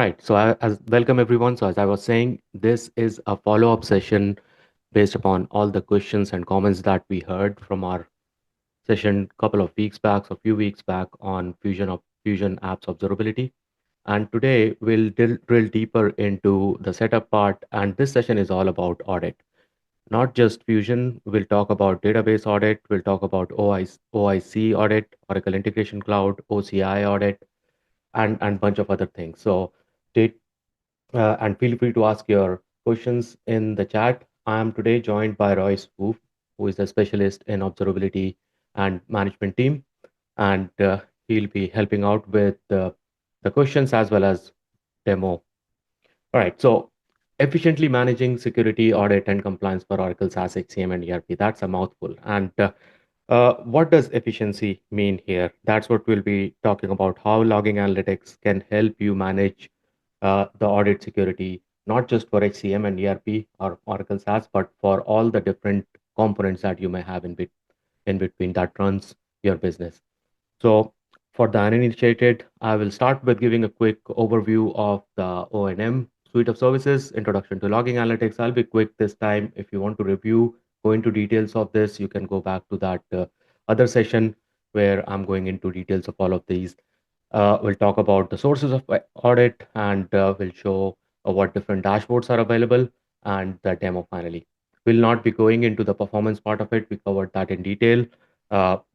right. Welcome everyone. So as I was saying, this is a follow-up session based upon all the questions and comments that we heard from our session couple of weeks back, or few weeks back on Fusion apps observability. And today we'll drill deeper into the setup part. And this session is all about audit, not just Fusion. We'll talk about database audit. We'll talk about OIC audit, Oracle Integration Cloud, OCI audit, and bunch of other things. So stay and feel free to ask your questions in the chat. I am today joined by Royce Woof, who is a specialist in observability and management team, and he'll be helping out with the questions as well as demo. All right, so efficiently managing security, audit, and compliance for Oracle SaaS, HCM, and ERP. That's a mouthful. And what does efficiency mean here? That's what we'll be talking about, how logging analytics can help you manage the audit security, not just for HCM and ERP or Oracle SaaS, but for all the different components that you may have in between that runs your business. So for the uninitiated, I will start with giving a quick overview of the O&M suite of services, introduction to logging analytics. I'll be quick this time. If you want to review, go into details of this, you can go back to that other session where I'm going into details of all of these. We'll talk about the sources of audit, and we'll show what different dashboards are available, and the demo finally. We'll not be going into the performance part of it. We covered that in detail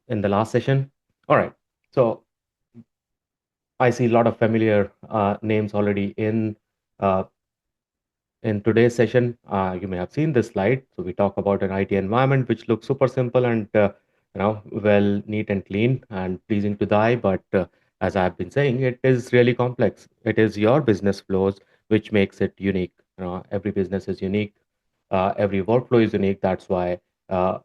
in the last session. All right. So I see a lot of familiar names already uh, in today's session. You may have seen this slide. So we talk about an IT environment which looks super simple and well, neat and clean and pleasing to the eye. But as I've been saying, it is really complex. It is your business flows which makes it unique. Every business is unique. Every workflow is unique. That's why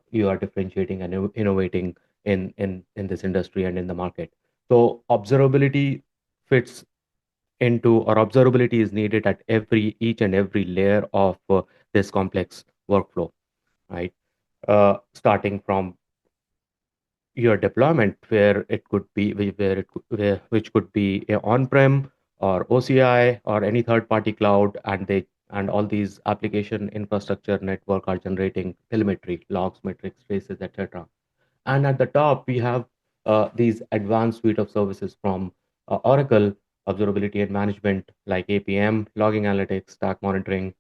you are differentiating and innovating in this industry and in the market. So observability fits into, or observability is needed at each and every layer of this complex workflow, right? Starting from your deployment, where it could be which could be on-prem or OCI or any third-party cloud, and all these application infrastructure network are generating telemetry, logs, metrics, traces, etc. And at the top, we have these advanced suite of services from Oracle observability and management, like APM, logging analytics, stack monitoring,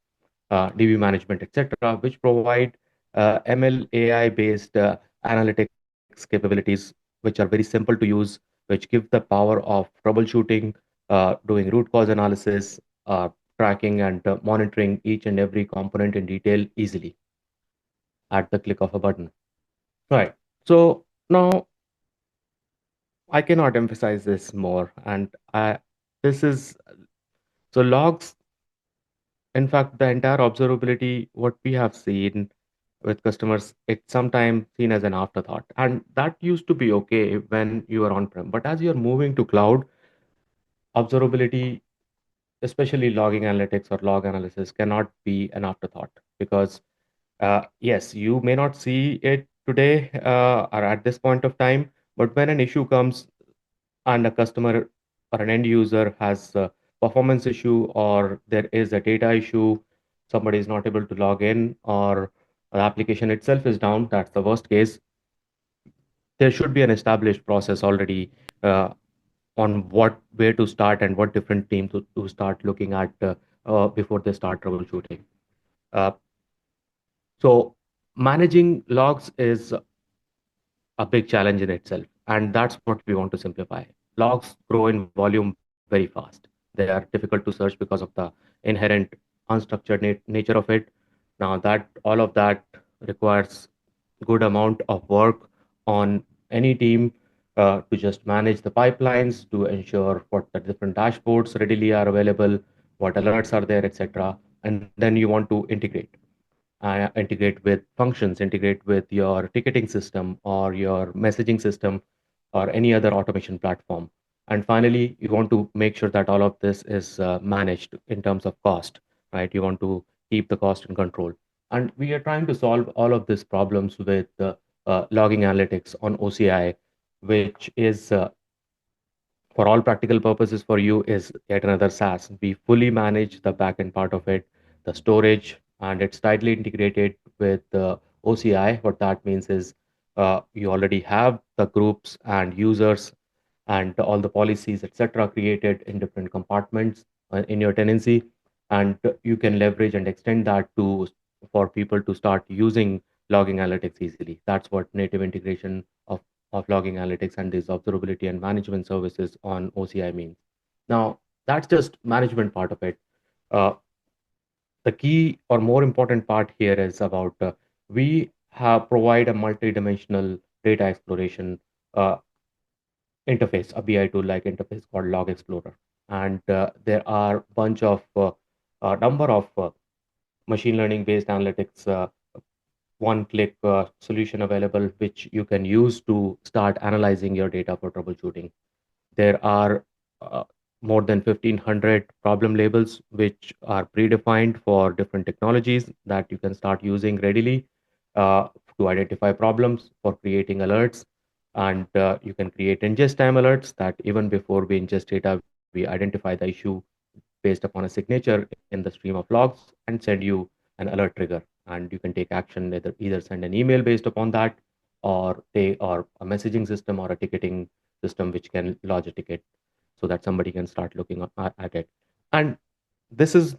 DB management, etc., which provide ML AI based analytics capabilities, which are very simple to use, which give the power of troubleshooting, doing root cause analysis, tracking and monitoring each and every component in detail easily at the click of a button. Right. So now I cannot emphasize this more. And this is so logs. In fact, the entire observability, what we have seen with customers, it's sometimes seen as an afterthought. And that used to be okay when you are on-prem. But as you're moving to cloud, observability, especially logging analytics or log analysis, cannot be an afterthought because, yes, you may not see it today or at this point of time, but when an issue comes and a customer or an end user has a performance issue, or there is a data issue, somebody is not able to log in, or the application itself is down, that's the worst case. There should be an established process already on where to start and what different teams to start looking at before they start troubleshooting. Uh, so managing logs is a big challenge in itself, and that's what we want to simplify. Logs grow in volume very fast. They are difficult to search because of the inherent unstructured nature of it. Now that all of that requires good amount of work on any team to just manage the pipelines, to ensure what the different dashboards readily are available, what alerts are there, etc. And then you want to integrate with functions, integrate with your ticketing system or your messaging system or any other automation platform. And finally, you want to make sure that all of this is managed in terms of cost, right? You want to keep the cost in control. And we are trying to solve all of these problems with logging analytics on OCI, which is for all practical purposes for you is yet another SaaS. We fully manage the backend part of it, the storage, and it's tightly integrated with the OCI. What that means is you already have the groups and users and all the policies, etc., created in different compartments in your tenancy, and you can leverage and extend that to for people to start using logging analytics easily. That's what native integration of logging analytics and these observability and management services on OCI means. Now, that's just management part of it. Uh, the key or more important part here is about we have provide a multi-dimensional data exploration uh, interface, a BI tool like interface called Log Explorer. And there are bunch of a number of machine learning based analytics one click solution available which you can use to start analyzing your data for troubleshooting. There are uh, more than 1500 problem labels which are predefined for different technologies that you can start using readily uh, to identify problems, for creating alerts. And you can create ingest time alerts that even before we ingest data, we identify the issue based upon a signature in the stream of logs and send you an alert trigger. And you can take action, either send an email based upon that, or a messaging system or a ticketing system which can lodge a ticket so that somebody can start looking at it. And this is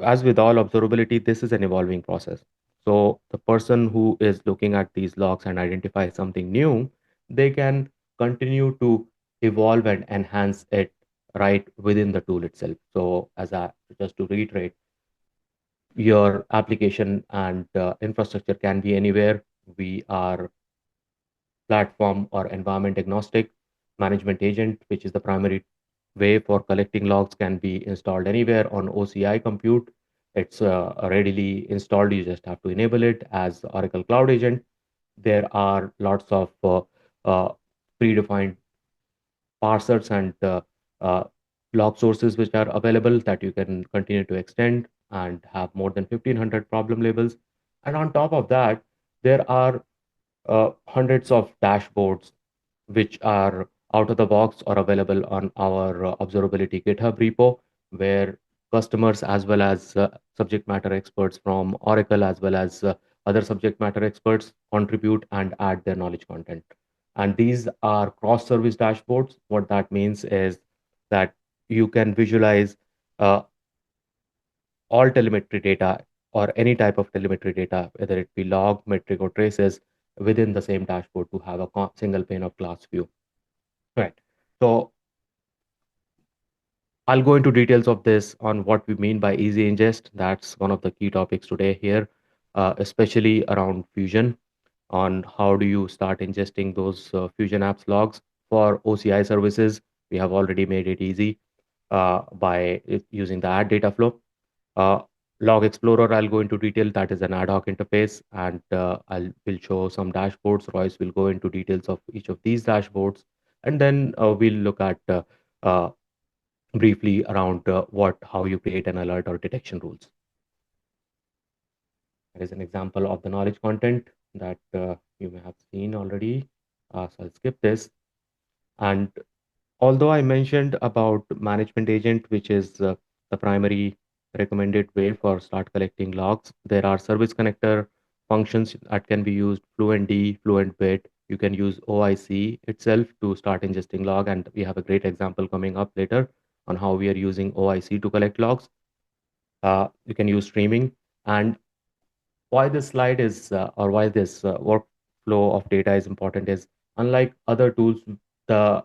as with all observability, this is an evolving process. So the person who is looking at these logs and identify something new, they can continue to evolve and enhance it right within the tool itself. So just to reiterate, your application and infrastructure can be anywhere. We are platform or environment agnostic. Management agent, which is the primary way for collecting logs, can be installed anywhere on OCI compute. It's readily installed. You just have to enable it as Oracle Cloud Agent. There are lots of uh, predefined parsers and uh, log sources which are available that you can continue to extend and have more than 1500 problem labels. And on top of that, there are hundreds of dashboards which are out of the box or available on our observability GitHub repo, where customers as well as subject matter experts from Oracle as well as other subject matter experts contribute and add their knowledge content. And these are cross service dashboards. What that means is that you can visualize uh, all telemetry data or any type of telemetry data, whether it be log, metric, or traces, within the same dashboard to have a single pane of glass view. Right. So I'll go into details of this on what we mean by easy ingest. That's one of the key topics today here, especially around Fusion, on how do you start ingesting those Fusion apps logs for OCI services. We have already made it easy using the add data flow. Uh, Log Explorer, I'll go into detail. That is an ad hoc interface, and I'll will show some dashboards. Royce will go into details of each of these dashboards, and then we'll look at uh, briefly around how you create an alert or detection rules. There is an example of the knowledge content that you may have seen already. So I'll skip this. And although I mentioned about management agent, which is the primary recommended way for start collecting logs, there are service connector functions that can be used, Fluentd, Fluentbit. You can use OIC itself to start ingesting log, and we have a great example coming up later on how we are using OIC to collect logs. You can use streaming. And why this slide is, or why this workflow of data is important is, unlike other tools, the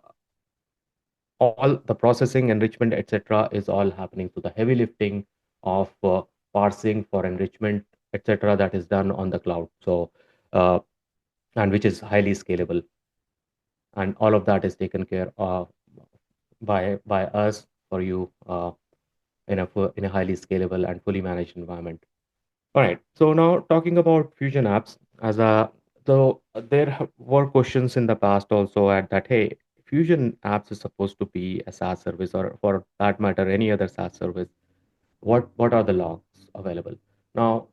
all the processing, enrichment, etc., is all happening. So the heavy lifting of parsing for enrichment, etc., that is done on the cloud. So uh, and which is highly scalable, and all of that is taken care of by us for you in a highly scalable and fully managed environment. All right. So now talking about Fusion apps as a so there were questions in the past also at that, hey, Fusion apps is supposed to be a SaaS service, or for that matter any other SaaS service. What are the logs available? Now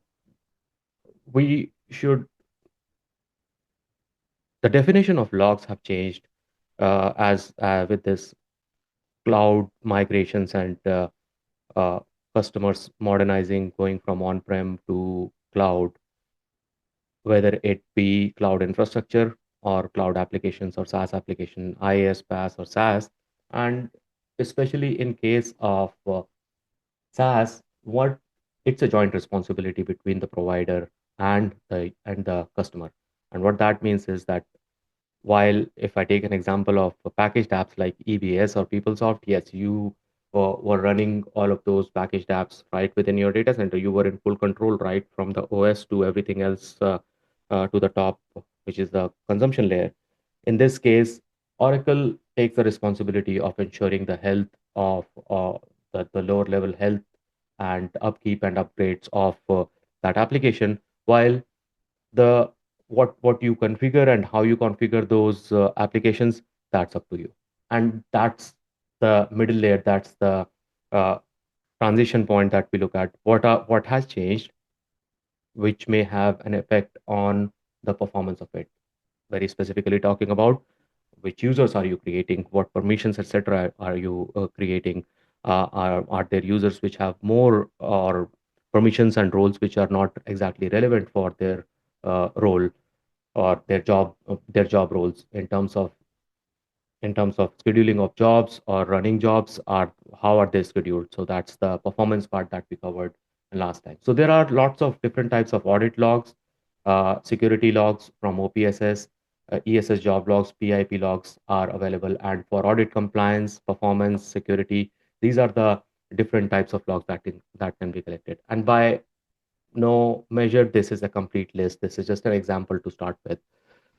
we should the definition of logs have changed as with this cloud migrations and uh, customers modernizing, going from on-prem to cloud, whether it be cloud infrastructure or cloud applications or SaaS application, IaaS, PaaS, or SaaS. And especially in case of SaaS, what it's a joint responsibility between the provider and the customer. And what that means is that while if I take an example of packaged apps like EBS or PeopleSoft, yes, you were running all of those packaged apps right within your data center. You were in full control, right, from the OS to everything else to the top, which is the consumption layer. In this case, Oracle takes the responsibility of ensuring the health of the lower level health and upkeep and upgrades of that application, while the what you configure and how you configure those applications, that's up to you. And that's the middle layer, that's the uh, transition point that we look at. What has changed, which may have an effect on the performance of it, very specifically talking about which users are you creating, what permissions, etc., are you creating. Are there users which have more or permissions and roles which are not exactly relevant for their role or their job roles, in terms of scheduling of jobs or running jobs, are how are they scheduled. So that's the performance part that we covered last time. So there are lots of different types of audit logs, security logs from OPSS, ESS job logs, PIP logs are available. And for audit compliance, performance, security, these are the different types of logs that can be collected. And by no measure, this is a complete list. This is just an example to start with.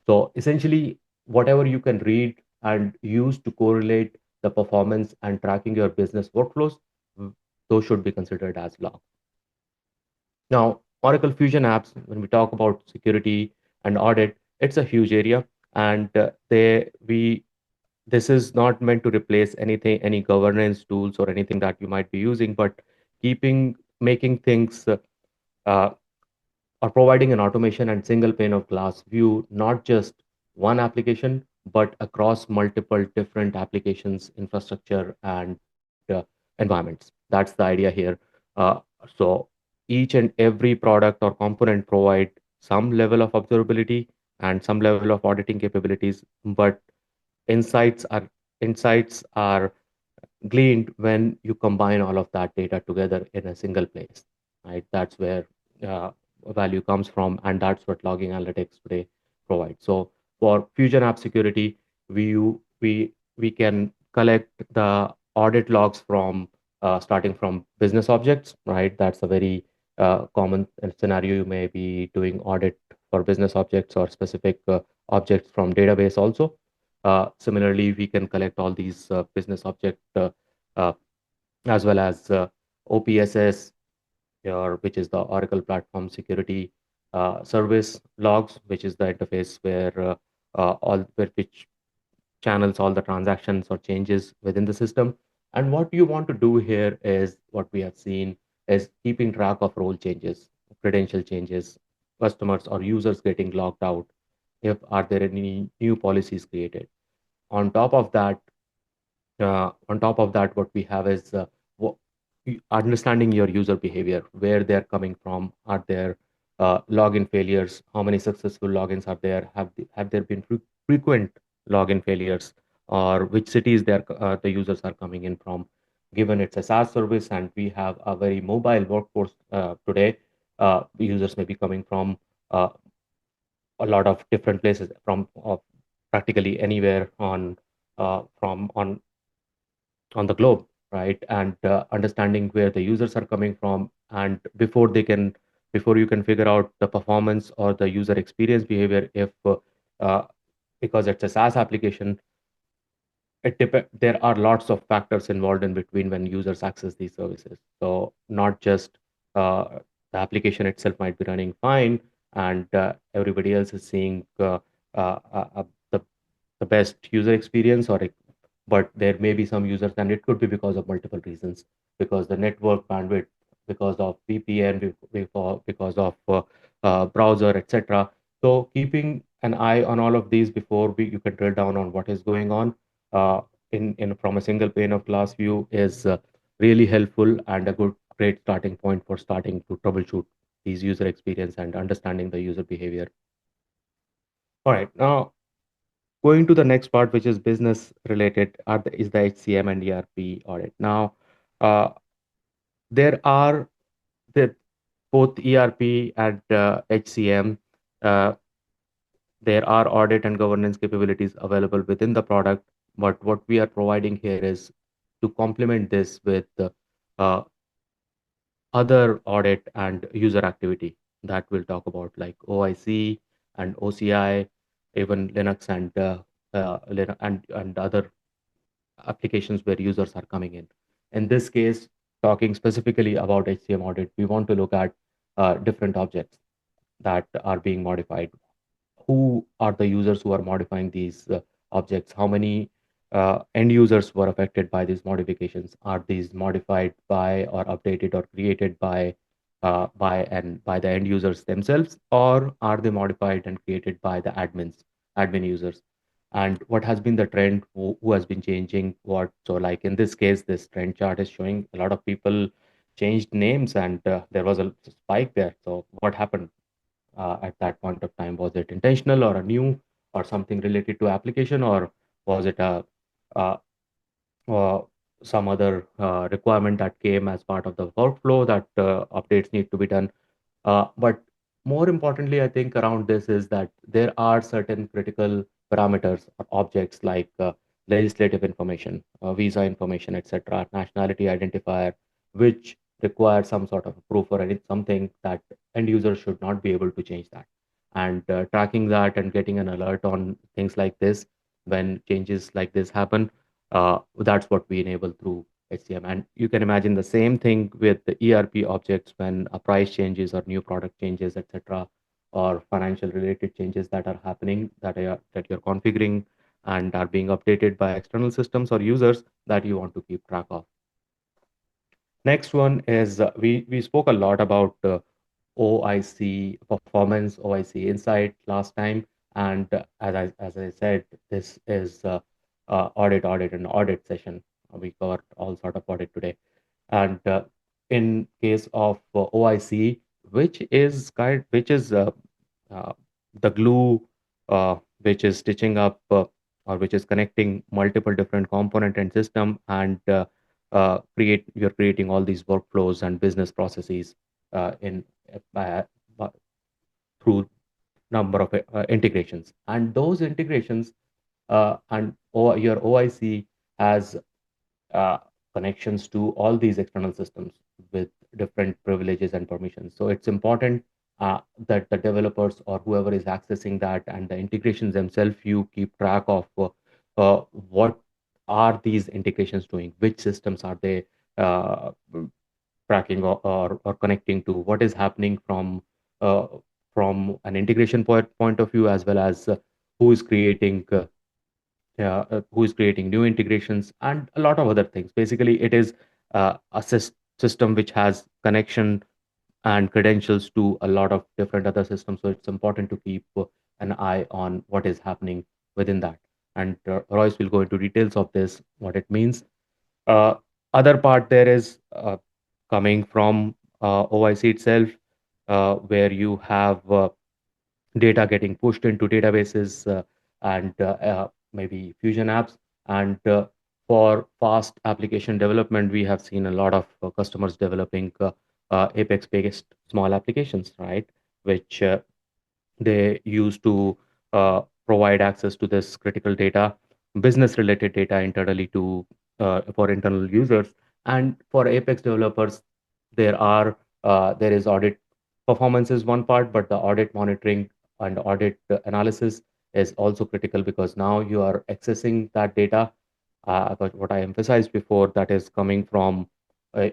So essentially, whatever you can read and use to correlate the performance and tracking your business workflows, mm, those should be considered as log. Now, Oracle Fusion apps, when we talk about security and audit, it's a huge area, and this is not meant to replace anything, any governance tools or anything that you might be using, but making things uh, or providing an automation and single pane of glass view, not just one application, but across multiple different applications, infrastructure, and environments. That's the idea here. So each and every product or component provide some level of observability and some level of auditing capabilities, but insights are insights are gleaned when you combine all of that data together in a single place, right? That's where uh, value comes from, and that's what logging analytics today provides. So for Fusion App Security, we can collect the audit logs from starting from business objects, right? That's a very common scenario. You may be doing audit for business objects or specific objects from database also. Similarly, we can collect all these business object uh, as well as OPSS, which is the Oracle Platform Security Service logs, which is the interface where which channels all the transactions or changes within the system. And what you want to do here is what we have seen is keeping track of role changes, credential changes, customers or users getting logged out. If are there any new policies created? On top of that, what we have is understanding your user behavior, where they're coming from. Are there login failures? How many successful logins are there? Have there been frequent login failures, or which cities the users are coming in from? Given it's a SaaS service and we have a very mobile workforce today, users may be coming from uh, a lot of different places, from practically anywhere on the globe, right? And understanding where the users are coming from, and before you can figure out the performance or the user experience behavior, if uh, because it's a SaaS application, there are lots of factors involved in between when users access these services. So not just the application itself might be running fine, and everybody else is seeing the best user experience, but there may be some users, and it could be because of multiple reasons, because the network bandwidth, because of VPN, because of browser, etc. So keeping an eye on all of these before you can drill down on what is going on uh, in from a single pane of glass view is really helpful and a great starting point for starting to troubleshoot these user experience and understanding the user behavior. All right, now going to the next part, which is business related, is the HCM and ERP audit. Now, uh, there are the both ERP and HCM. Uh, there are audit and governance capabilities available within the product, but what we are providing here is to complement this with uh, other audit and user activity that we'll talk about, like OIC and OCI, even Linux and other applications where users are coming in. In this case, talking specifically about HCM audit, we want to look at different objects that are being modified. Who are the users who are modifying these objects? How many end users were affected by these modifications? Are these modified by or updated or created by the end users themselves, or are they modified and created by the admin users? And what has been the trend? Who has been changing what? So, like in this case, this trend chart is showing a lot of people changed names, and there was a spike there. So, what happened at that point of time? Was it intentional or a new or something related to application, or was it uh, uh, some other requirement that came as part of the workflow that updates need to be done? But more importantly, I think around this is that there are certain critical parameters or objects like legislative information, visa information, etc., nationality identifier, which require some sort of proof or something that end users should not be able to change that. And tracking that and getting an alert on things like this when changes like this happen, that's what we enable through HCM. And you can imagine the same thing with the ERP objects when a price changes or new product changes, etc., or financial related changes that are happening that you're configuring and are being updated by external systems or users that you want to keep track of. Next one is we spoke a lot about OIC performance, OIC insight last time, and as I said, this is and audit session. We covered all sort of audit today, and in case of OIC, which is uh, the glue which is stitching up or which is connecting multiple different component and system, and you're creating all these workflows and business processes in uh, uh, through number of integrations, and those integrations your OIC has uh, connections to all these external systems with different privileges and permissions. So it's important that the developers or whoever is accessing that and the integrations themselves, you keep track of what are these integrations doing, which systems are they uh, tracking or connecting to, what is happening uh, from an integration point of view, as well as who is creating who is creating new integrations and a lot of other things. Basically, it is a system which has connection and credentials to a lot of different other systems. So it's important to keep an eye on what is happening within that. And Royce will go into details of this, what it means. Uh, Other part there is coming from OIC itself, where you have data getting pushed into databases and maybe Fusion apps. And for fast application development, we have seen a lot of customers developing Apex-based small applications, right? Which they use to provide access to this critical data, business-related data internally to for internal users. And for Apex developers, there is audit performance is one part, but the audit monitoring and audit analysis is also critical because now you are accessing that data. But what I emphasized before, that is coming from uh,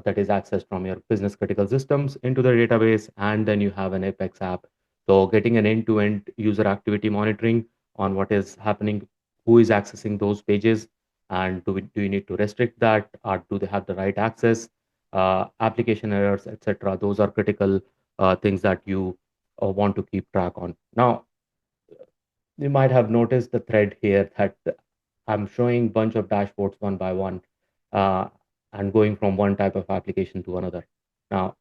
that is accessed from your business critical systems into the database, and then you have an Apex app. So getting an end-to-end user activity monitoring on what is happening, who is accessing those pages, and do you need to restrict that, or do they have the right access, application errors, etc. Those are critical things that you want to keep track on. Now, You might have noticed the thread here that I'm showing bunch of dashboards one by one, uh, and going from one type of application to another. Now,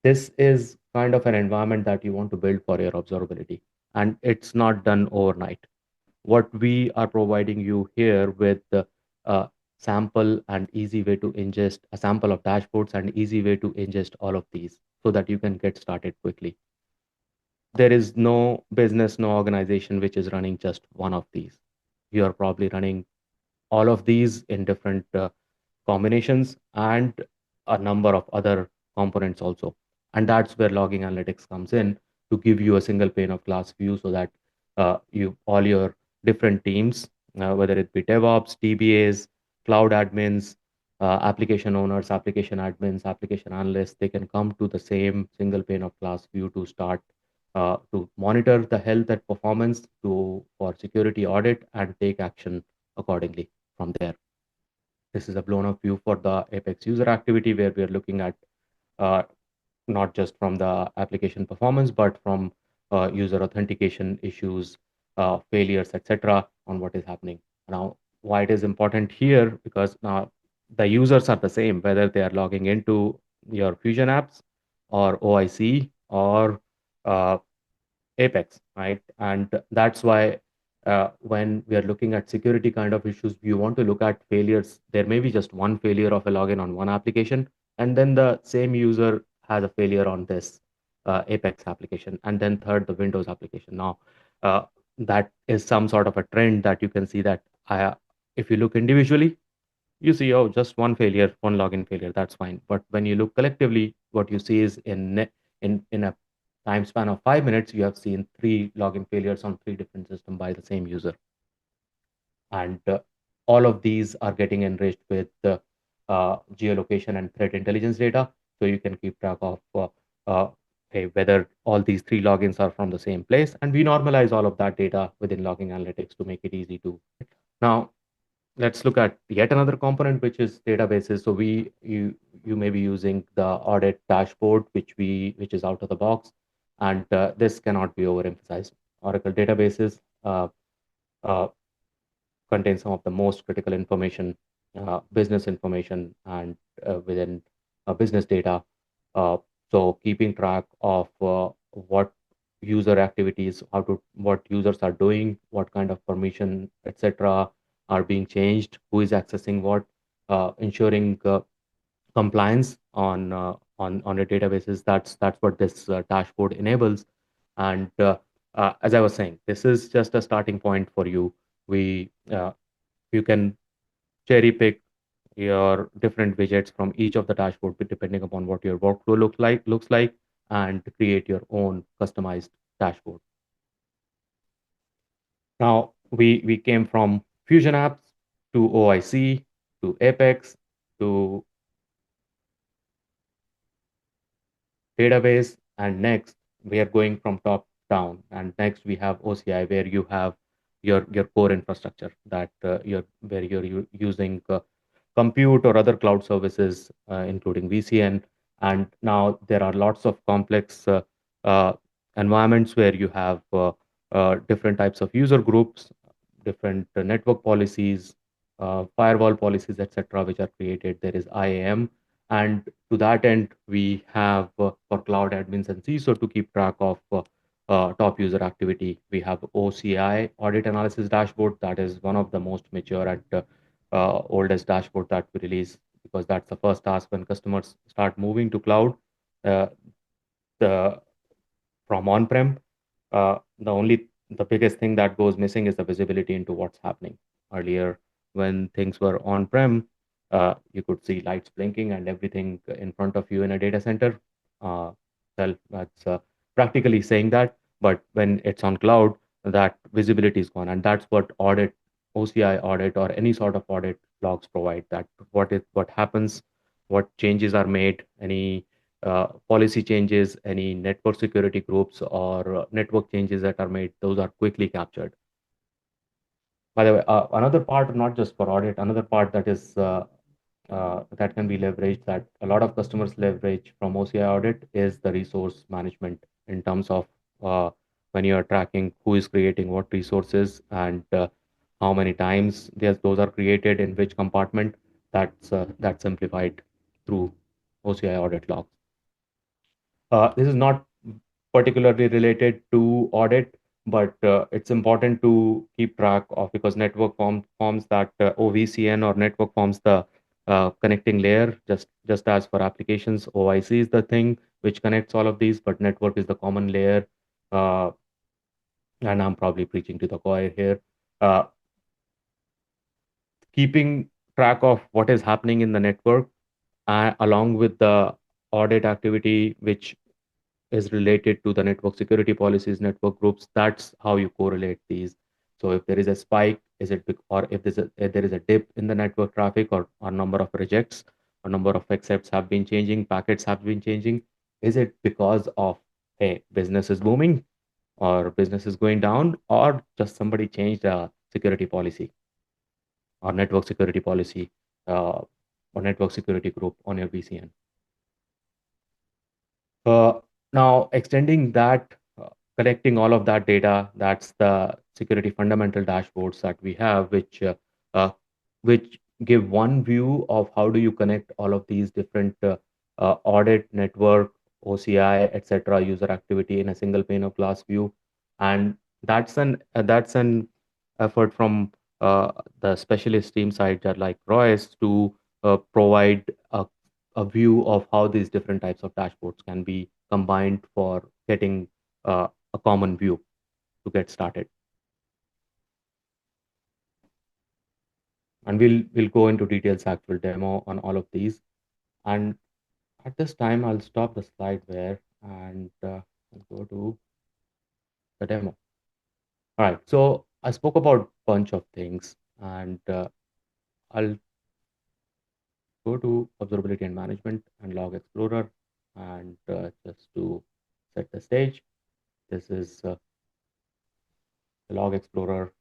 this is kind of an environment that you want to build for your observability, and it's not done overnight. What we are providing you here with the sample and easy way to ingest a sample of dashboards and easy way to ingest all of these so that you can get started quickly. There is no business, no organization which is running just one of these. You are probably running all of these in different combinations and a number of other components also. And that's where logging analytics comes in to give you a single pane of glass view so that you all your different teams, whether it be DevOps, DBAs, cloud admins, application owners, application admins, application analysts, they can come to the same single pane of glass view to start to monitor the health and performance to for security audit and take action accordingly from there. This is a blown up view for the Apex user activity where we are looking at uh, not just from the application performance, but from user authentication issues, failures, etc., on what is happening. Now, why it is important here? Because now the users are the same, whether they are logging into your Fusion apps or OIC or uh, Apex, right? And that's why when we are looking at security kind of issues, you want to look at failures. There may be just one failure of a login on one application, and then the same user has a failure on this Apex application, and then third, the Windows application. Now, uh, that is some sort of a trend that you can see that if you look individually, you see, oh, just one failure, one login failure, that's fine. But when you look collectively, what you see is in a time span of 5 minutes, you have seen three login failures on three different systems by the same user. And all of these are getting enriched with geolocation and threat intelligence data. So you can keep track of uh, hey, whether all these three logins are from the same place. And we normalize all of that data within logging analytics to make it easy to. Now, let's look at yet another component, which is databases. So you may be using the audit dashboard, which is out of the box, and this cannot be overemphasized. Oracle databases uh, contain some of the most critical information, business information, and within business data. Uh, so keeping track of what user activities, what users are doing, what kind of permission, etc., are being changed, who is accessing what, ensuring compliance on a databases. That's what this dashboard enables. And as I was saying, this is just a starting point for you. We You can cherry pick your different widgets from each of the dashboard depending upon what your workflow looks like and create your own customized dashboard. Now we came from Fusion apps to OIC to Apex to database, and next we are going from top down, and next we have OCI where you have your core infrastructure that where you're using compute or other cloud services, including VCN. And now there are lots of complex uh, environments where you have different types of user groups, different network policies, firewall policies, etc., which are created. There is IAM, and to that end, we have for cloud admins and CISO to keep track of top user activity. We have OCI, audit analysis dashboard. That is one of the most mature and oldest dashboard that we release, because that's the first task when customers start moving to cloud. Uh, the From on-prem, the biggest thing that goes missing is the visibility into what's happening. Earlier, when things were on-prem, you could see lights blinking and everything in front of you in a data center. Uh, that's practically saying that, but when it's on cloud, that visibility is gone, and that's what OCI audit, or any sort of audit logs provide. That what happens, what changes are made, any policy changes, any network security groups or network changes that are made, those are quickly captured. By the way, another part, not just for audit, another part that can be leveraged, that a lot of customers leverage from OCI audit, is the resource management in terms of uh, when you are tracking who is creating what resources and how many times those are created in which compartment. That's simplified through OCI audit logs. This is not particularly related to audit, but it's important to keep track of because network forms that OVCN or network forms the connecting layer. Just as for applications, OIC is the thing which connects all of these, but network is the common layer. Uh, and I'm probably preaching to the choir here. Uh, Keeping track of what is happening in the network along with the audit activity, which is related to the network security policies, network groups. That's how you correlate these. So if there is a spike, is it or if there is a dip in the network traffic or number of rejects or number of accepts have been changing, packets have been changing, is it because of hey business is booming or business is going down or just somebody changed a security policy or network security policy or network security group on your VCN? Uh, Now, extending that, collecting all of that data, that's the security fundamental dashboards that we have, uh, which give one view of how do you connect all of these different audit, network, OCI, etc., user activity in a single pane of glass view, and that's an effort from the specialist team side, that like Royce, to provide a view of how these different types of dashboards can be combined for getting a common view to get started. And we'll go into details actual demo on all of these. And at this time, I'll stop the slide there and I'll go to the demo. All right. So I spoke about a bunch of things, and I'll go to observability and management and log explorer, and just to set the stage, this is the log explorer.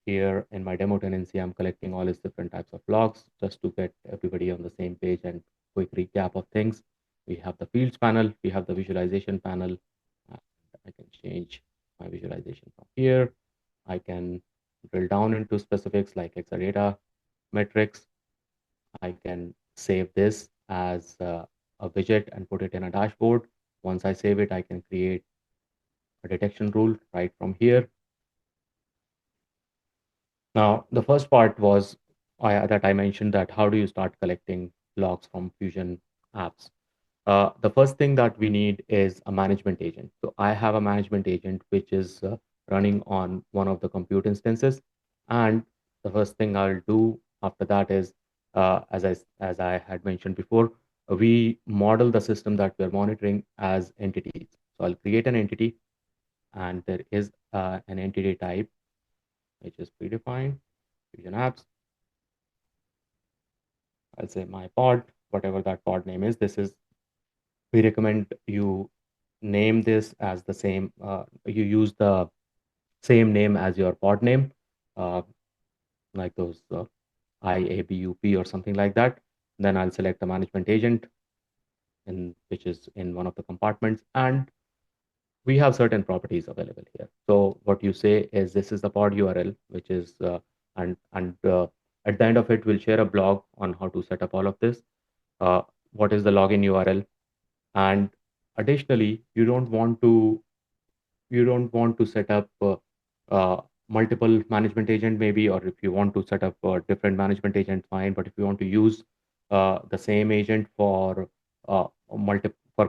Here in my demo tenancy, I'm collecting all these different types of logs just to get everybody on the same page and quick recap of things. We have the fields panel, we have the visualization panel. I can change my visualization from here. I can drill down into specifics like Exadata metrics. I can save this as a widget and put it in a dashboard. Once I save it, I can create a detection rule right from here. Now, the first part was that I mentioned, that how do you start collecting logs from Fusion apps? The first thing that we need is a management agent. So I have a management agent which is running on one of the compute instances. And the first thing I'll do after that is, as I had mentioned before, we model the system that we're monitoring as entities. So I'll create an entity, and there is an entity type which is predefined, Fusion apps. I'll say my pod, whatever that pod name is. We recommend you name this as the same, you use the same name as your pod name, uh, like those IABUP or something like that. Then I'll select a management agent, which is in one of the compartments, and we have certain properties available here. So what you say is, this is the pod URL, which is and at the end of it, we'll share a blog on how to set up all of this. What is the login URL? And additionally, you don't want to set up multiple management agent maybe, or if you want to set up a different management agent, fine. But if you want to use the same agent for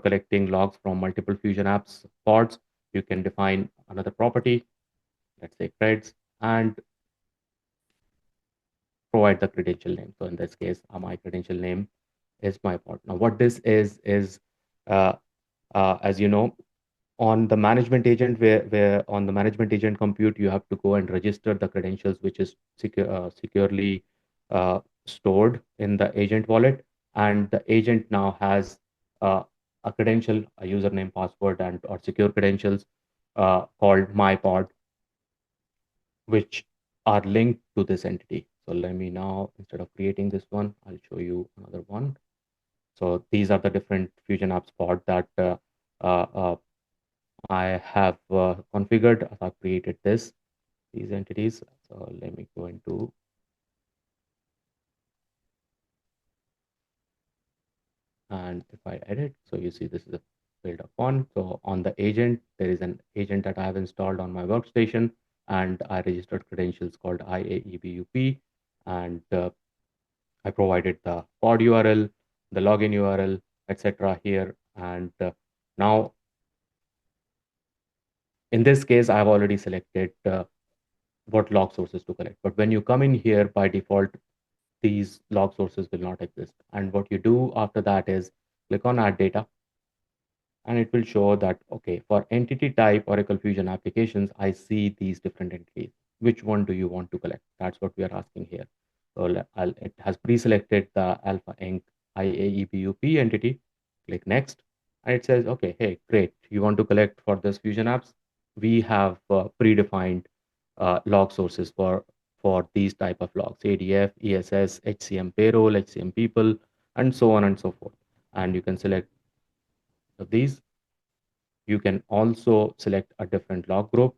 collecting logs from multiple Fusion apps pods, you can define another property, let's say creds, and provide the credential name. So in this case, my credential name is my pod. Now, what this is uh, as you know, on the management agent, where on the management agent compute, you have to go and register the credentials, which is securely stored in the agent wallet. And the agent now has a credential, a username, password, and or secure credentials called my pod, which are linked to this entity. So let me now, instead of creating this one, I'll show you another one. So these are the different Fusion apps pod that uh, I have configured, I've created these entities. So let me go into, and if I edit, so you see this is a build up one. So on the agent, there is an agent that I have installed on my workstation, and I registered credentials called IAEBUP, and I provided the pod URL, the login URL, etc. here. And now in this case, I've already selected what log sources to collect. But when you come in here, by default, these log sources will not exist. And what you do after that is click on add data, and it will show that, okay, for entity type Oracle Fusion applications, I see these different entities. Which one do you want to collect? That's what we are asking here. So it has pre-selected the Alpha Inc. IAEPUP entity. Click next, and it says, okay, hey, great. You want to collect for this Fusion apps? We have predefined log sources for these type of logs: ADF, ESS, HCM payroll, HCM people, and so on and so forth. And you can select these. You can also select a different log group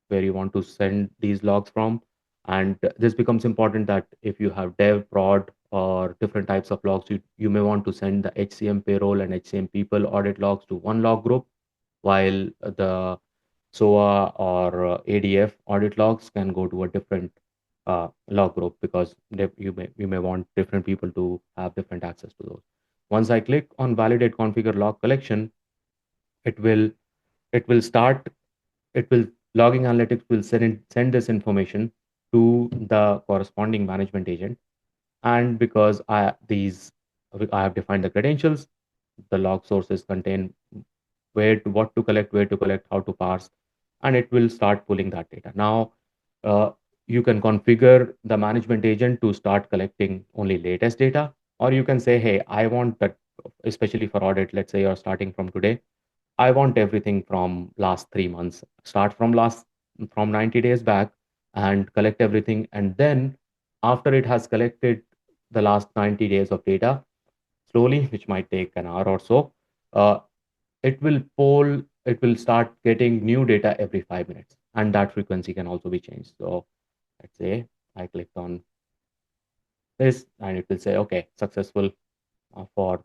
where you want to send these logs from. And this becomes important that if you have dev, prod, or different types of logs, you may want to send the HCM payroll and HCM people audit logs to one log group, while the SOA or ADF audit logs can go to a different log group, because you may want different people to have different access to those. Once I click on validate configure log collection, it will it will start it will logging analytics will send this information to the corresponding management agent. And because I have defined the credentials, the log sources contain what to collect, where to collect, how to parse, and it will start pulling that data. Now, uh, you can configure the management agent to start collecting only latest data, or you can say, hey, I want that, especially for audit. Let's say you're starting from today. I want everything from last 3 months. Start from 90 days back and collect everything. And then after it has collected the last 90 days of data slowly, which might take an hour or so, uh, it will start getting new data every 5 minutes. And that frequency can also be changed. So let's say I clicked on this, and it will say, okay, successful for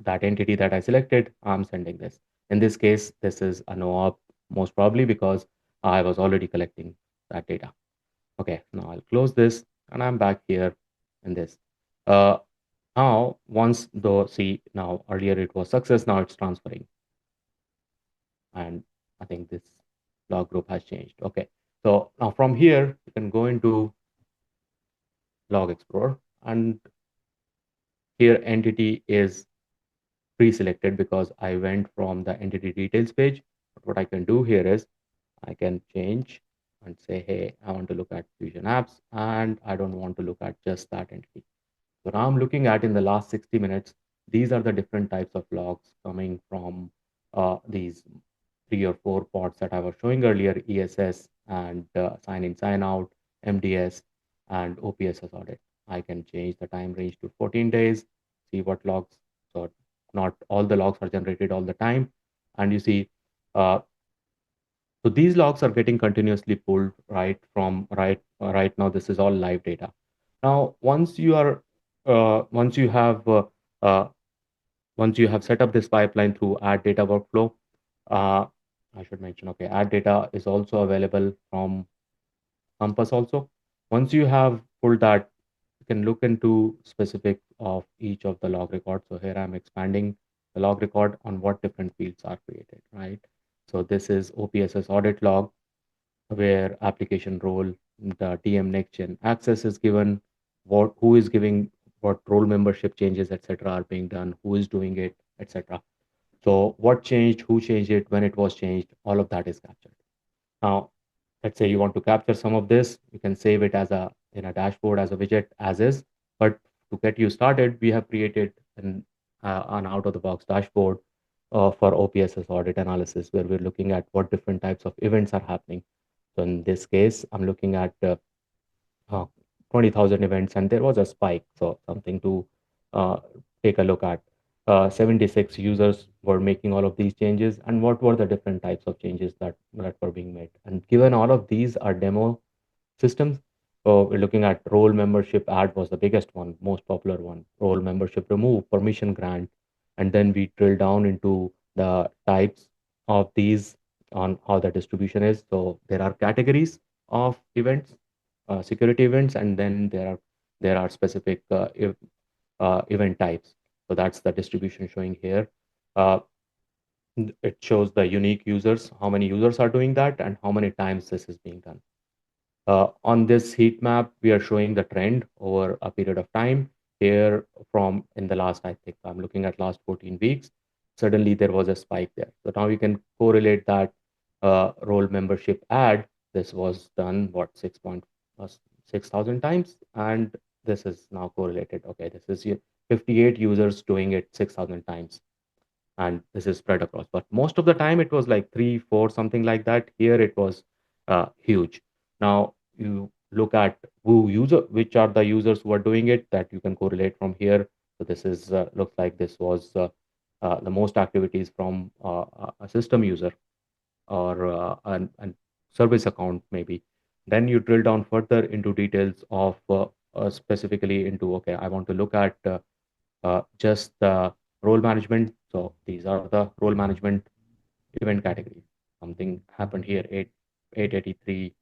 that entity that I selected, I'm sending this. In this case, this is a no op, most probably because I was already collecting that data. Okay, now I'll close this, and I'm back here in this. Uh, Now, once the see, now earlier it was success, now it's transferring. And I think this log group has changed. Okay, so now from here, you can go into Log Explorer, and here entity is pre-selected because I went from the entity details page. But what I can do here is I can change and say, hey, I want to look at Fusion apps, and I don't want to look at just that entity. So now I'm looking at, in the last 60 minutes, these are the different types of logs coming from these 3 or 4 pods that I was showing earlier: ESS and sign in, sign out, MDS, and OPSS audit. I can change the time range to 14 days, see what logs. So not all the logs are generated all the time. And you see, uh, so these logs are getting continuously pulled right now. This is all live data. Now, once you have uh, once you have set up this pipeline through add data workflow, uh, I should mention, okay, add data is also available from Compass also. Once you have pulled that, you can look into specific of each of the log records. So here I'm expanding the log record on what different fields are created, right? So this is OPSS audit log, where application role, the DM next gen access is given, who is giving what role membership changes, etc., are being done, who is doing it, etc. So what changed, who changed it, when it was changed, all of that is captured. Now, let's say you want to capture some of this, you can save it as a in a dashboard as a widget as is. But to get you started, we have created an out of the box dashboard for OPSS audit analysis, where we're looking at what different types of events are happening. So in this case, I'm looking at uh, 20,000 events, and there was a spike. So something to uh, take a look at. 76 users were making all of these changes, and what were the different types of changes that were being made. And given all of these are demo systems, so we're looking at role membership add was the biggest one, most popular one. Role membership remove, permission grant, and then we drill down into the types of these on how the distribution is. So there are categories of events, security events, and then there are specific event types. So that's the distribution showing here. Uh, it shows the unique users, how many users are doing that, and how many times this is being done. On this heat map, we are showing the trend over a period of time. Here, from in the last, I think I'm looking at last 14 weeks, suddenly there was a spike there. So now we can correlate that role membership ad. This was done, what, 6,000 times, and this is now correlated. Okay, this is 58 users doing it 6,000 times, and this is spread across. But most of the time it was like three, four, something like that. Here it was huge. Now you look at which are the users who are doing it, that you can correlate from here. So this is looks like this was the most activities from a system user or an service account maybe. Then you drill down further into details of specifically into, okay, I want to look at just the role management. So these are the role management event categories. Something happened here, 883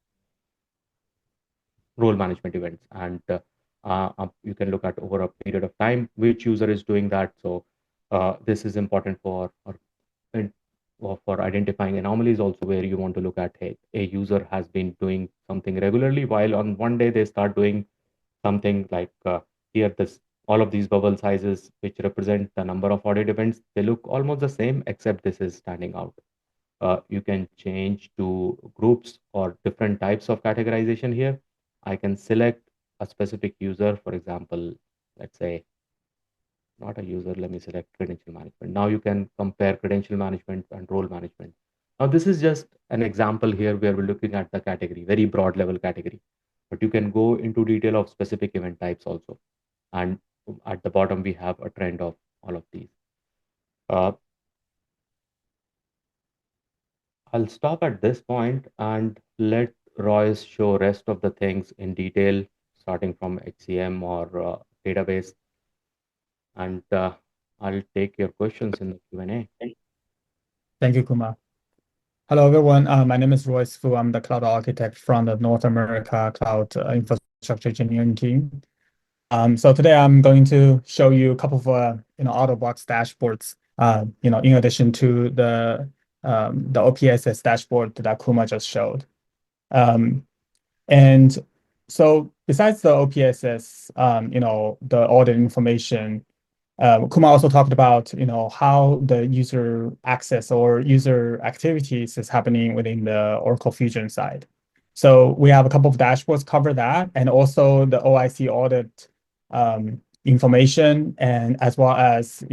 role management events. And you can look at over a period of time which user is doing that. So this is important for identifying anomalies also, where you want to look at, hey, a user has been doing something regularly, while on one day they start doing something like here, this all of these bubble sizes which represent the number of audit events, they look almost the same, except this is standing out. You can change to groups or different types of categorization here. I can select a specific user, for example, let's say not a user, let me select credential management. Now you can compare credential management and role management. Now this is just an example here where we're looking at the category, very broad level category, but you can go into detail of specific event types also. And at the bottom, we have a trend of all of these. Uh, I'll stop at this point and let Royce show rest of the things in detail, starting from HCM or database, and I'll take your questions in the Q&A. Thank you, Kumar. Hello, everyone. My name is Royce Fu. I'm the cloud architect from the North America Cloud Infrastructure Engineering team. So today I'm going to show you a couple of out-of-box dashboards. In addition to the OPSS dashboard that Kumar just showed. And so besides the OPSS, the audit information. Kumar also talked about, how the user access or user activities is happening within the Oracle Fusion side. So we have a couple of dashboards cover that, and also the OIC audit information, and as well as,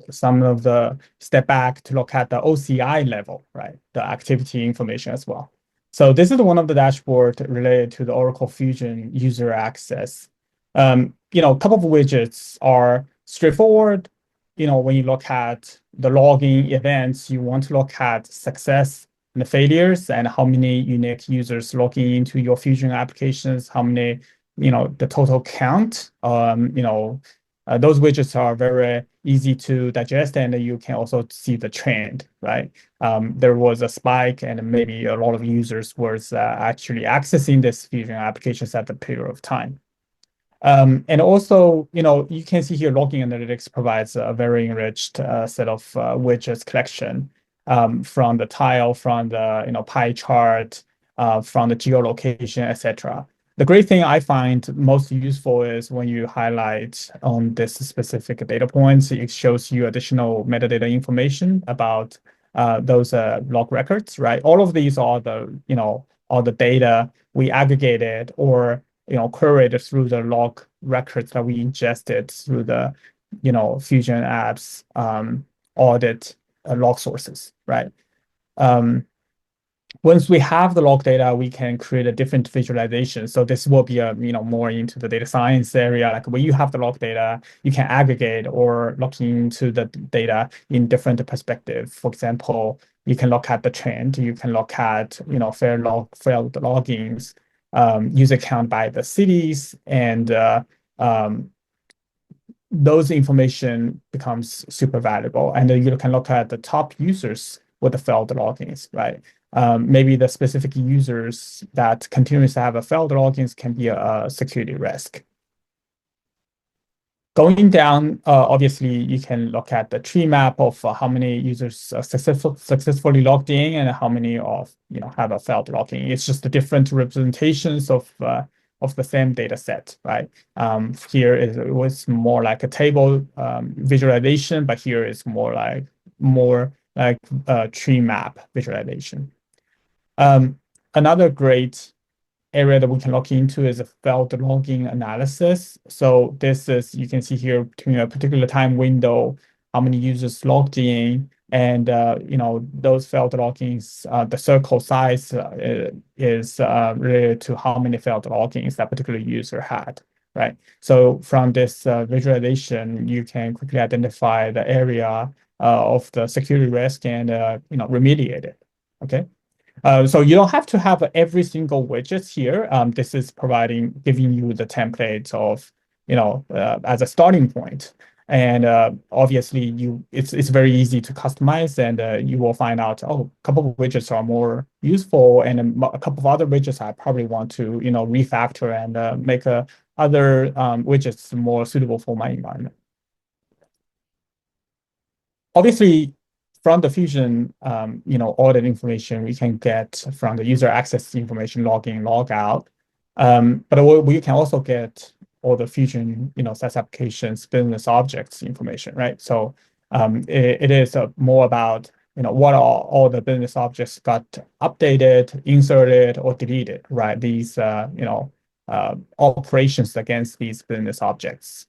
some of the step back to look at the OCI level, right? The activity information as well. So this is one of the dashboard related to the Oracle Fusion user access. A couple of widgets are straightforward. When you look at the logging events, you want to look at success and the failures and how many unique users logging into your Fusion applications, how many, the total count. Those widgets are very easy to digest, and you can also see the trend, right? There was a spike, and maybe a lot of users was actually accessing this Fusion applications at the period of time. And also, you can see here logging analytics provides a very enriched set of widgets collection from the tile, from the pie chart, from the geolocation, etc. The great thing I find most useful is when you highlight on this specific data points, it shows you additional metadata information about those log records, right? All of these are the data we aggregated or queried through the log records that we ingested through the Fusion apps audit log sources, right? once we have the log data, we can create a different visualization. So this will be a more into the data science area. Like when you have the log data, you can aggregate or look into the data in different perspectives. For example, you can look at the trend. You can look at failed logins, user count by the cities, and um, those information becomes super valuable. And then you can look at the top users with the failed logins, right? Maybe the specific users that continues to have a failed logins can be a security risk. Going down, obviously, you can look at the tree map of how many users successfully logged in and how many of have a failed login. It's just the different representations of the same data set, right? Here it was more like a table visualization, but here is more like a tree map visualization. Another great area that we can look into is a failed logging analysis. So this is, you can see here between a particular time window, how many users logged in, and those failed logins, the circle size is related to how many failed logins that particular user had, right? So from this visualization, you can quickly identify the area of the security risk and remediate it. Okay. So you don't have to have every single widget here. This is giving you the templates of, as a starting point. And obviously, it's very easy to customize, and you will find out, oh, a couple of widgets are more useful, and a couple of other widgets I probably want to, refactor and make other widgets more suitable for my environment. Obviously, from the Fusion, all that information we can get from the user access information, log in, log out. But we can also get all the Fusion, SaaS applications, business objects information, right? So it is more about, what are all the business objects got updated, inserted, or deleted, right? These, operations against these business objects.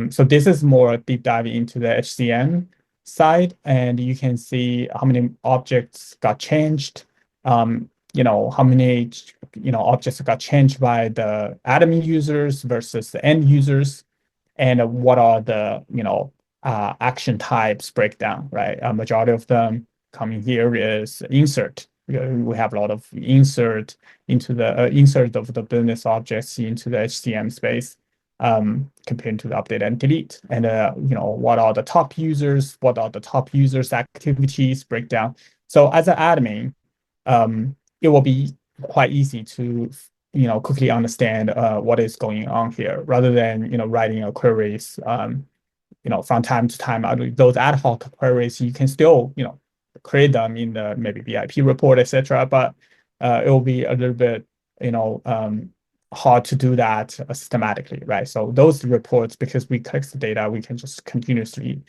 So this is more deep dive into the HCM side, and you can see how many objects got changed, how many objects got changed by the admin users versus the end users, and what are the action types breakdown, right? A majority of them coming here is insert. We have a lot of insert of the business objects into the HCM space, compared to the update and delete. And what are the top users? What are the top users' activities breakdown? So as an admin, it will be quite easy to quickly understand what is going on here, rather than writing a queries. From time to time, those ad hoc queries, you can still create them in the maybe VIP report, etc. But it will be a little bit hard to do that systematically, right? So those reports, because we collect the data, we can just continuously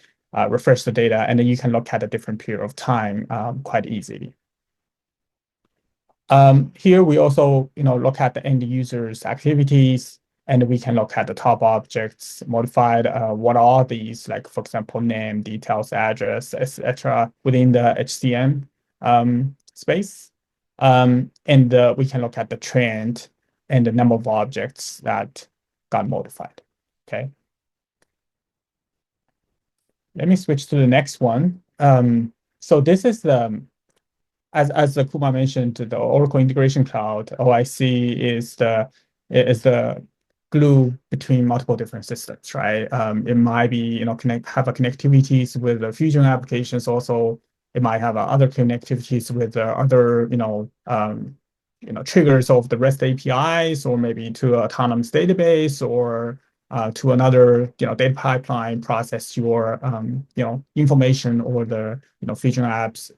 refresh the data, and then you can look at a different period of time quite easily. Here we also look at the end users' activities, and we can look at the top objects modified. What are these, like, for example, name, details, address, etc., within the HCM space. And we can look at the trend and the number of objects that got modified. Okay. Let me switch to the next one. So this is as the Kumar mentioned, the Oracle Integration Cloud, OIC is the glue between multiple different systems, right? It might be have a connectivities with the Fusion applications. Also, it might have other connectivities with other triggers of the REST APIs, or maybe to an autonomous database, or to another data pipeline process your information, or the Fusion apps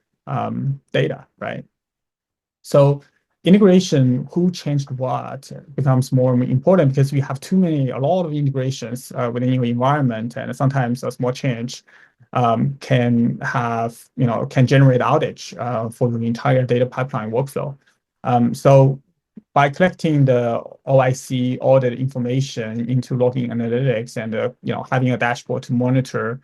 data, right? So integration, who changed what, becomes more important, because we have a lot of integrations within your environment, and sometimes a small change can generate outage for the entire data pipeline workflow. So by collecting the OIC audit information into logging analytics, and having a dashboard to monitor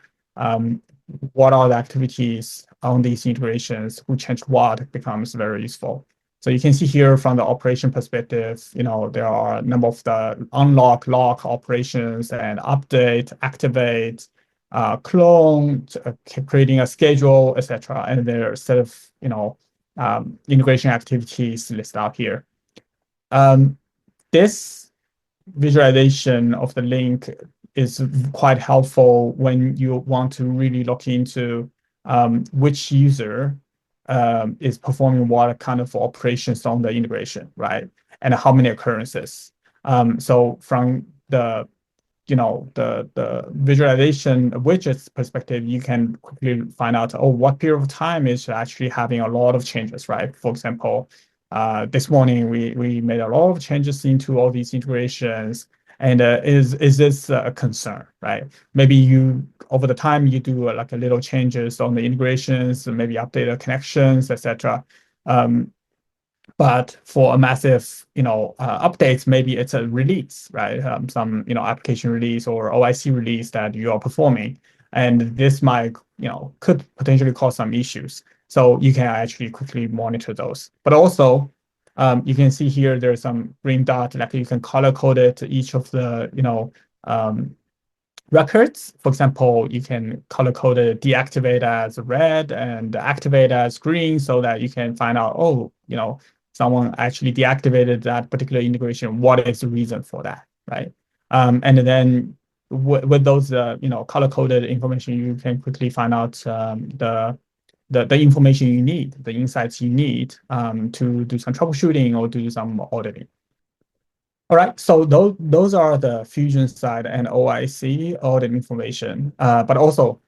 what are the activities on these integrations, who changed what becomes very useful. So you can see here from the operation perspective, there are a number of the unlock, lock operations and update, activate, clone, creating a schedule, etc. And there are a set of integration activities listed out here. This visualization of the link is quite helpful when you want to really look into which user is performing what kind of operations on the integration, right? And how many occurrences. So from the the visualization widgets perspective, you can quickly find out, what period of time is actually having a lot of changes, right? For example, this morning we made a lot of changes into all these integrations, and is this a concern, right? Maybe you over the time you do like a little changes on the integrations, maybe update the connections, etc. But for a massive, updates, maybe it's a release, right? Some, application release or OIC release that you are performing, and this might, could potentially cause some issues. So you can actually quickly monitor those. But also, you can see here there's some green dot, like you can color code it to each of the, records. For example, you can color code it, deactivate as red and activate as green, so that you can find out, someone actually deactivated that particular integration. What is the reason for that, right? And then with those, color coded information, you can quickly find out the information you need, the insights you need to do some troubleshooting or do some auditing. All right, so those are the Fusion side and OIC audit information, but also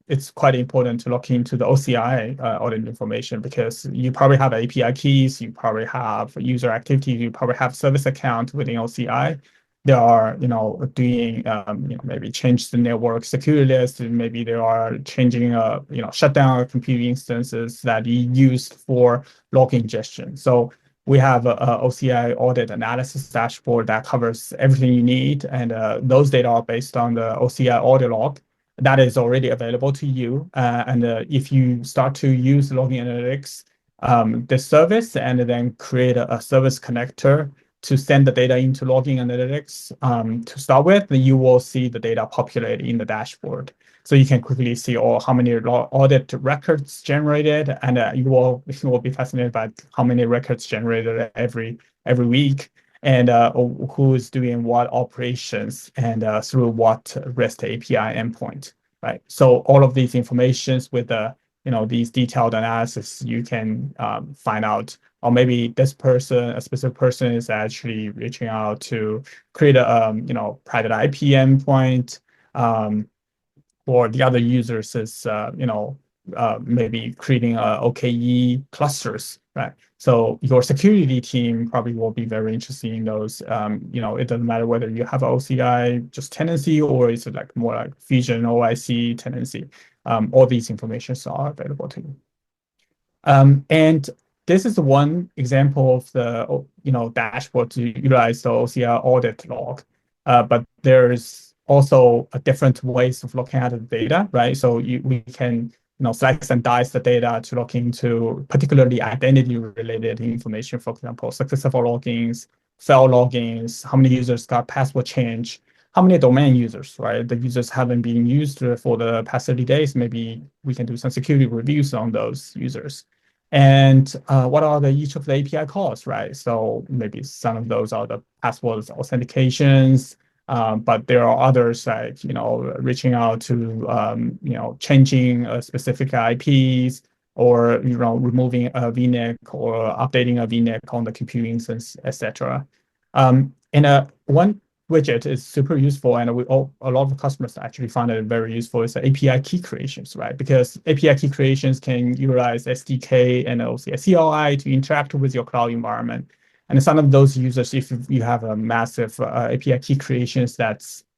it's quite important to look into the OCI audit information, because you probably have API keys, you probably have user activity, you probably have service account within OCI. They are, doing, maybe change the network security list, maybe they are changing, shut down computing instances that you used for log ingestion. So we have a OCI audit analysis dashboard that covers everything you need, and those data are based on the OCI audit log that is already available to you. And if you start to use logging analytics, this service, and then create a service connector to send the data into logging analytics to start with, then you will see the data populate in the dashboard. So you can quickly see how many audit records generated, and you will be fascinated by how many records generated every week, and who is doing what operations and through what REST API endpoint, right? So all of these informations with the these detailed analysis, you can find out, or maybe this person, a specific person, is actually reaching out to create a private IP endpoint, or the other users is maybe creating OKE clusters, right? So your security team probably will be very interested in those. It doesn't matter whether you have OCI just tenancy, or it's like more like Fusion OIC tenancy. All these informations are available to you. And this is one example of the dashboard to utilize the OCI audit log. But there's also a different ways of looking at the data, right? So we can slice and dice the data to look into particularly identity-related information. For example, successful logins, failed logins, how many users got password change, how many domain users, right? The users haven't been used for the past 30 days. Maybe we can do some security reviews on those users. And what are each of the API calls, right? So maybe some of those are the passwords authentications, but there are others like, reaching out to, changing specific IPs, or, removing a VNIC or updating a VNIC on the compute instance, etc. And one widget is super useful, and a lot of customers actually find it very useful, is API key creations, right? Because API key creations can utilize SDK and also CLI to interact with your cloud environment. And some of those users, if you have a massive API key creations,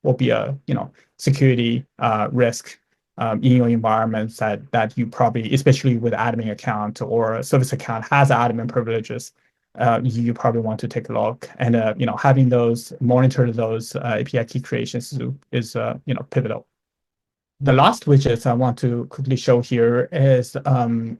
will be a security risk in your environment that you probably, especially with admin account or a service account has admin privileges, you probably want to take a look. And having those monitor those API key creations is pivotal. The last widgets I want to quickly show here is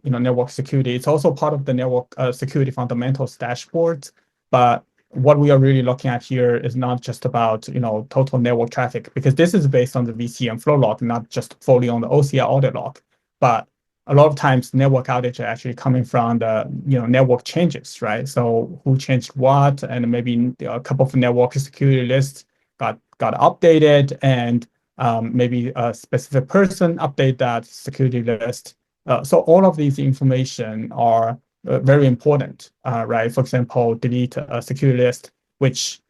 network security. It's also part of the network security fundamentals dashboard, but what we are really looking at here is not just about total network traffic, because this is based on the VCM flow log, not just fully on the OCI audit log. But a lot of times network outage are actually coming from the network changes, right? So who changed what, and maybe a couple of network security lists got updated, and maybe a specific person update that security list. So all of these information are very important, right? For example, delete a security list, which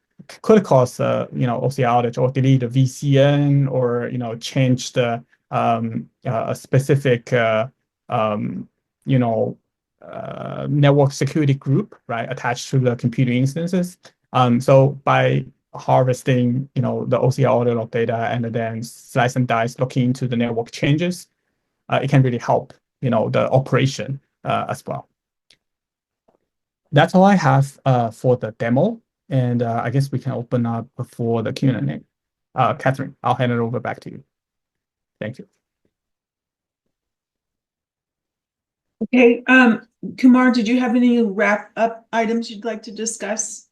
could cause OCI outage, or delete a VCN, or change the a specific network security group, right, attached to the computing instances. So by harvesting, the OCR audit log data and then slice and dice looking into the network changes, it can really help, the operation as well. That's all I have for the demo, and I guess we can open up for the Q&A. Catherine, I'll hand it over back to you. Thank you. Okay, Kumar, did you have any wrap-up items you'd like to discuss?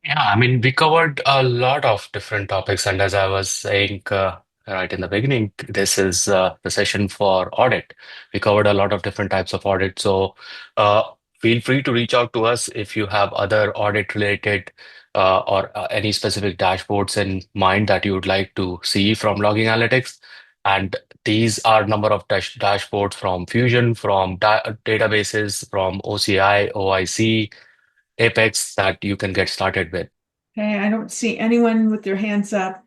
Yeah, I mean, we covered a lot of different topics, and as I was saying right in the beginning, this is the session for audit. We covered a lot of different types of audit, so feel free to reach out to us if you have other audit-related or any specific dashboards in mind that you would like to see from logging analytics. And these are number of dashboards from Fusion, from databases, from OCI, OIC, Apex that you can get started with. Okay, I don't see anyone with their hands up.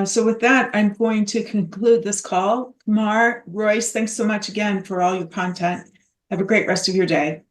So with that, I'm going to conclude this call. Kumar, Royce, thanks so much again for all your content. Have a great rest of your day.